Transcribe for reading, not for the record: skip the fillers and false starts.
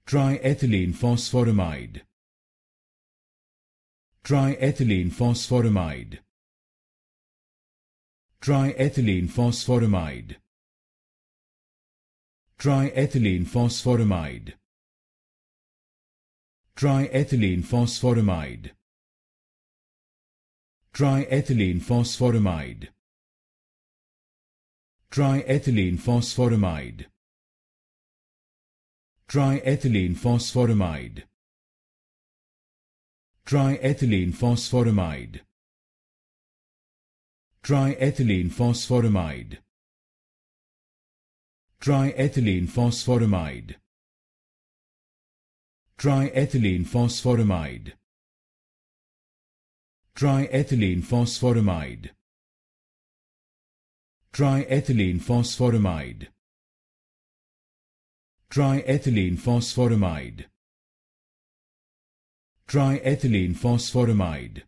Triethylenephosphoramide. Triethylenephosphoramide. Triethylenephosphoramide. Triethylenephosphoramide. Triethylenephosphoramide. Triethylenephosphoramide. Triethylenephosphoramide. Triethylenephosphoramide. Triethylenephosphoramide. Triethylenephosphoramide. Triethylenephosphoramide. Triethylenephosphoramide. Triethylenephosphoramide. Triethylenephosphoramide. Triethylenephosphoramide. Triethylenephosphoramide.